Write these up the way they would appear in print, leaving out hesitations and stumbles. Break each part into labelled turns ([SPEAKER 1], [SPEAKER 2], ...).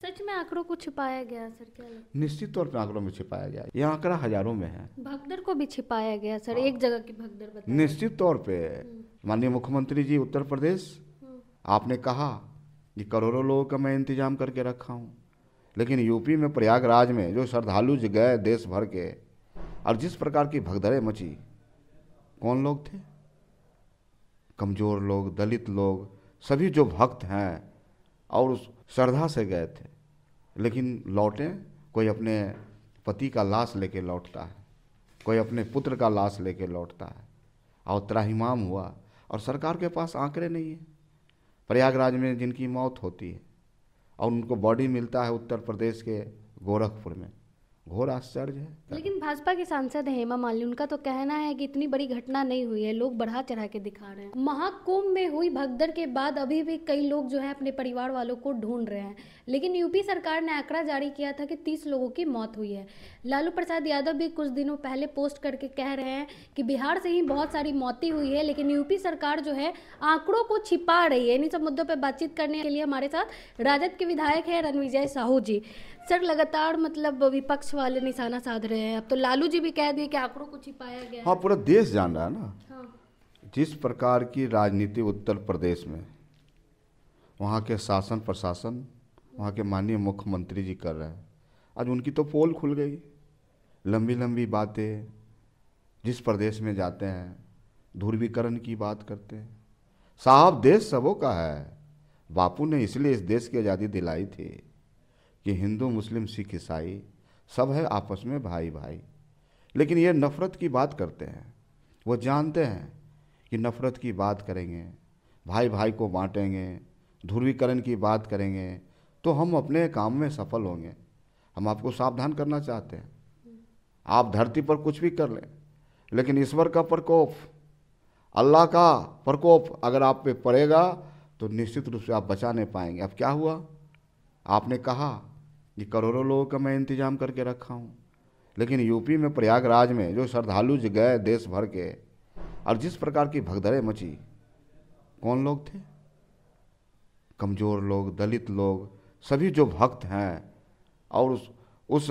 [SPEAKER 1] सच में आंकड़ों को छिपाया गया सर, क्या लगता है?
[SPEAKER 2] निश्चित तौर पर आंकड़ों में छिपाया गया, यह आंकड़ा हजारों में है।
[SPEAKER 1] भगदड़ को भी छिपाया गया सर, एक जगह की भगदड़ बताया।
[SPEAKER 2] निश्चित तौर पे माननीय मुख्यमंत्री जी उत्तर प्रदेश,
[SPEAKER 1] हम्म।
[SPEAKER 2] आपने कहा कि करोड़ों लोगों का मैं इंतजाम करके रखा हूँ, लेकिन यूपी में प्रयागराज में जो श्रद्धालु गए देश भर के, और जिस प्रकार की भगदड़ें मची, कौन लोग थे? कमज़ोर लोग, दलित लोग, सभी जो भक्त हैं और उस श्रद्धा से गए थे, लेकिन लौटे, कोई अपने पति का लाश लेके लौटता है, कोई अपने पुत्र का लाश लेके लौटता है, और त्राहिमाम हुआ। और सरकार के पास आंकड़े नहीं है। प्रयागराज में जिनकी मौत होती है और उनको बॉडी मिलता है उत्तर प्रदेश के गोरखपुर में, घोर आश्चर्य है।
[SPEAKER 1] लेकिन भाजपा के सांसद हेमा मालिनी, उनका तो कहना है कि इतनी बड़ी घटना नहीं हुई है, लोग बढ़ा चढ़ा के दिखा रहे हैं। महाकुंभ में हुई भगदड़ के बाद अभी भी कई लोग जो है अपने परिवार वालों को ढूंढ रहे हैं, लेकिन यूपी सरकार ने आंकड़ा जारी किया था कि 30 लोगों की मौत हुई है। लालू प्रसाद यादव भी कुछ दिनों पहले पोस्ट करके कह रहे हैं कि बिहार से ही बहुत सारी मौतें हुई है, लेकिन यूपी सरकार जो है आंकड़ों को छिपा रही है। इन्हीं सब मुद्दों पर बातचीत करने के लिए हमारे साथ राजद के विधायक है रणविजय साहू जी। सर, लगातार मतलब विपक्ष वाले निशाना साध रहे हैं, अब तो लालू जी भी कह दिए कि आंकड़ों को छिपाया गया है।
[SPEAKER 2] हाँ, पूरा देश जान रहा है ना।
[SPEAKER 1] हाँ।
[SPEAKER 2] जिस प्रकार की राजनीति उत्तर प्रदेश में वहाँ के शासन प्रशासन, वहाँ के माननीय मुख्यमंत्री जी कर रहे हैं, आज उनकी तो पोल खुल गई। लंबी लंबी बातें, जिस प्रदेश में जाते हैं ध्रुवीकरण की बात करते हैं। साहब, देश सबों का है। बापू ने इसलिए इस देश की आज़ादी दिलाई थी कि हिंदू मुस्लिम सिख ईसाई सब है आपस में भाई भाई, लेकिन ये नफ़रत की बात करते हैं। वो जानते हैं कि नफ़रत की बात करेंगे, भाई भाई को बांटेंगे, ध्रुवीकरण की बात करेंगे तो हम अपने काम में सफल होंगे। हम आपको सावधान करना चाहते हैं, आप धरती पर कुछ भी कर लें, लेकिन ईश्वर का प्रकोप, अल्लाह का प्रकोप अगर आप पे पड़ेगा तो निश्चित रूप से आप बचा नहीं पाएंगे। अब क्या हुआ? आपने कहा कि करोड़ों लोगों का मैं इंतजाम करके रखा हूँ, लेकिन यूपी में प्रयागराज में जो श्रद्धालु गए देश भर के, और जिस प्रकार की भगदड़ें मची, कौन लोग थे? कमज़ोर लोग, दलित लोग, सभी जो भक्त हैं और उस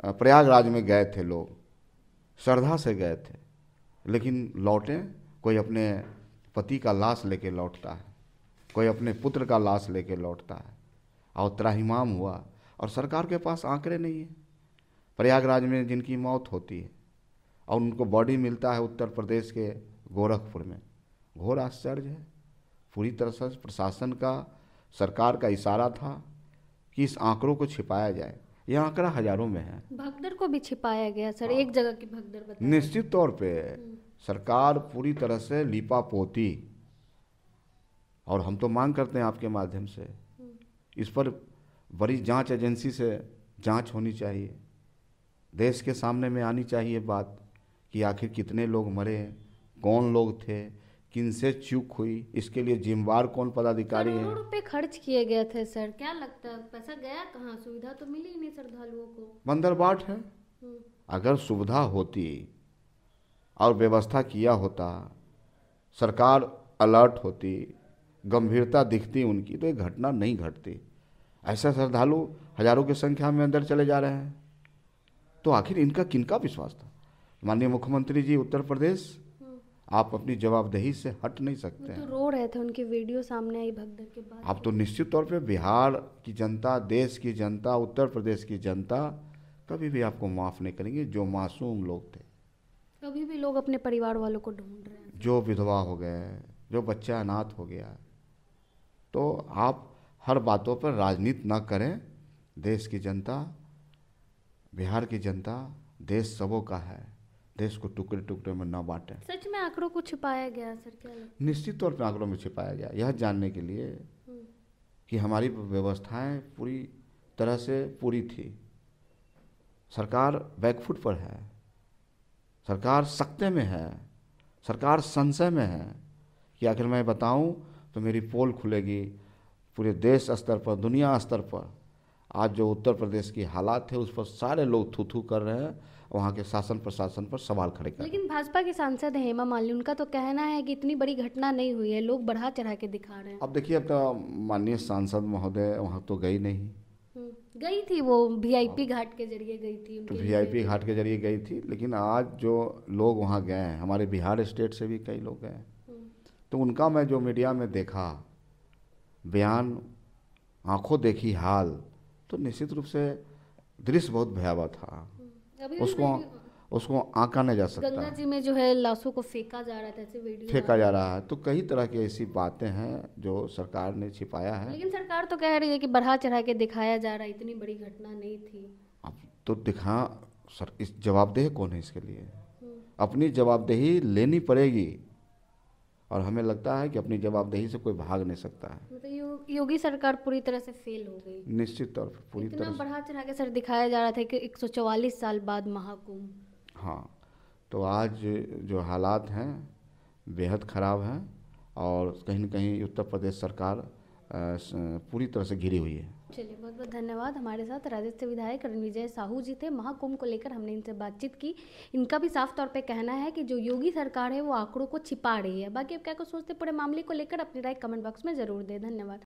[SPEAKER 2] प्रयागराज में गए थे लोग, श्रद्धा से गए थे, लेकिन लौटे, कोई अपने पति का लाश लेके लौटता है, कोई अपने पुत्र का लाश लेके लौटता है, और त्राहिमाम हुआ। और सरकार के पास आंकड़े नहीं है। प्रयागराज में जिनकी मौत होती है और उनको बॉडी मिलता है उत्तर प्रदेश के गोरखपुर में, घोर आश्चर्य है। पूरी तरह से प्रशासन का, सरकार का इशारा था कि इस आंकड़ों को छिपाया जाए। यह आंकड़ा हजारों में है।
[SPEAKER 1] भगदड़ को भी छिपाया गया सर, एक जगह की भगदड़ बताया।
[SPEAKER 2] निश्चित तौर पे सरकार पूरी तरह से लीपा पोती, और हम तो मांग करते हैं आपके माध्यम से इस पर बड़ी जांच एजेंसी से जांच होनी चाहिए। देश के सामने में आनी चाहिए बात कि आखिर कितने लोग मरे, कौन लोग थे, किनसे चूक हुई, इसके लिए जिम्मेवार कौन पदाधिकारी है।
[SPEAKER 1] करोड़ों रुपए खर्च किए गए थे सर, क्या लगता है पैसा गया कहाँ? सुविधा तो मिली ही नहीं श्रद्धालुओं को।
[SPEAKER 2] बंदरबाट है। अगर सुविधा होती और व्यवस्था किया होता, सरकार अलर्ट होती, गंभीरता दिखती उनकी, तो ये घटना नहीं घटती। ऐसा श्रद्धालु हजारों की संख्या में अंदर चले जा रहे हैं, तो आखिर इनका किनका विश्वास था? माननीय मुख्यमंत्री जी उत्तर प्रदेश, आप अपनी जवाबदेही से हट नहीं सकते हैं।
[SPEAKER 1] तो रो रहे थे, उनकी वीडियो सामने आई भगदड़ के बाद।
[SPEAKER 2] आप तो निश्चित तौर पे बिहार की जनता, देश की जनता, उत्तर प्रदेश की जनता कभी भी आपको माफ़ नहीं करेंगे। जो मासूम लोग थे,
[SPEAKER 1] अभी भी लोग अपने परिवार वालों को ढूंढ रहे हैं।
[SPEAKER 2] जो विधवा हो गए, जो बच्चा अनाथ हो गया, तो आप हर बातों पर राजनीति ना करें। देश की जनता, बिहार की जनता, देश सबों का है। देश को टुकड़े टुकड़े में ना बांटें।
[SPEAKER 1] सच में आंकड़ों को छिपाया गया सर, क्या लगता है?
[SPEAKER 2] निश्चित तौर पर आंकड़ों में छिपाया गया, यह जानने के लिए कि हमारी व्यवस्थाएं पूरी तरह से पूरी थी। सरकार बैकफुट पर है, सरकार सकते में है, सरकार संशय में है कि आखिर मैं बताऊं तो मेरी पोल खुलेगी। पूरे देश स्तर पर, दुनिया स्तर पर आज जो उत्तर प्रदेश की हालात है उस पर सारे लोग थू थू कर रहे हैं, वहाँ के शासन प्रशासन पर सवाल खड़े कर रहे हैं।
[SPEAKER 1] लेकिन भाजपा के सांसद हेमा मालिनी, उनका तो कहना है कि इतनी बड़ी घटना नहीं हुई है, लोग बढ़ा चढ़ा के दिखा रहे हैं।
[SPEAKER 2] अब देखिए, अब तो माननीय सांसद महोदय वहाँ तो गई नहीं,
[SPEAKER 1] गई थी वो वीआईपी घाट के जरिए गई थी,
[SPEAKER 2] तो
[SPEAKER 1] उनके
[SPEAKER 2] वीआईपी घाट के जरिए गई थी, लेकिन आज जो लोग वहाँ गए हैं, हमारे बिहार स्टेट से भी कई लोग गए हैं, तो उनका मैं जो मीडिया में देखा बयान, आंखों देखी हाल, तो निश्चित रूप से दृश्य बहुत भयावह था।
[SPEAKER 1] अभी भी
[SPEAKER 2] उसको उसको आंका नहीं जा सकता,
[SPEAKER 1] गंगा जी में जो है लाशों को फेंका जा रहा था, ऐसे वीडियो
[SPEAKER 2] फेंका जा रहा है। तो कई तरह की ऐसी बातें हैं जो सरकार ने छिपाया है।
[SPEAKER 1] लेकिन सरकार तो कह रही है कि बढ़ा चढ़ा के दिखाया जा रहा है, इतनी बड़ी घटना नहीं थी।
[SPEAKER 2] अब तो दिखा सर, इस जवाबदेह कौन है इसके लिए? अपनी जवाबदेही लेनी पड़ेगी, और हमें लगता है कि अपनी जवाबदेही से कोई भाग नहीं सकता है।
[SPEAKER 1] मतलब योगी सरकार पूरी तरह से फेल हो गई।
[SPEAKER 2] निश्चित तौर पर पूरी
[SPEAKER 1] इतना
[SPEAKER 2] तरह से।
[SPEAKER 1] बढ़ा चढ़ा के सर दिखाया जा रहा था कि 144 साल बाद महाकुंभ।
[SPEAKER 2] हाँ, तो आज जो हालात हैं बेहद ख़राब हैं, और कहीं न कहीं उत्तर प्रदेश सरकार पूरी तरह से घिरी हुई है।
[SPEAKER 1] चलिए, बहुत बहुत धन्यवाद। हमारे साथ राजद से विधायक रणविजय साहू जी थे। महाकुंभ को लेकर हमने इनसे बातचीत की। इनका भी साफ तौर पे कहना है कि जो योगी सरकार है वो आंकड़ों को छिपा रही है। बाकी आप क्या कुछ सोचते पूरे मामले को लेकर, अपनी राय कमेंट बॉक्स में ज़रूर दें। धन्यवाद।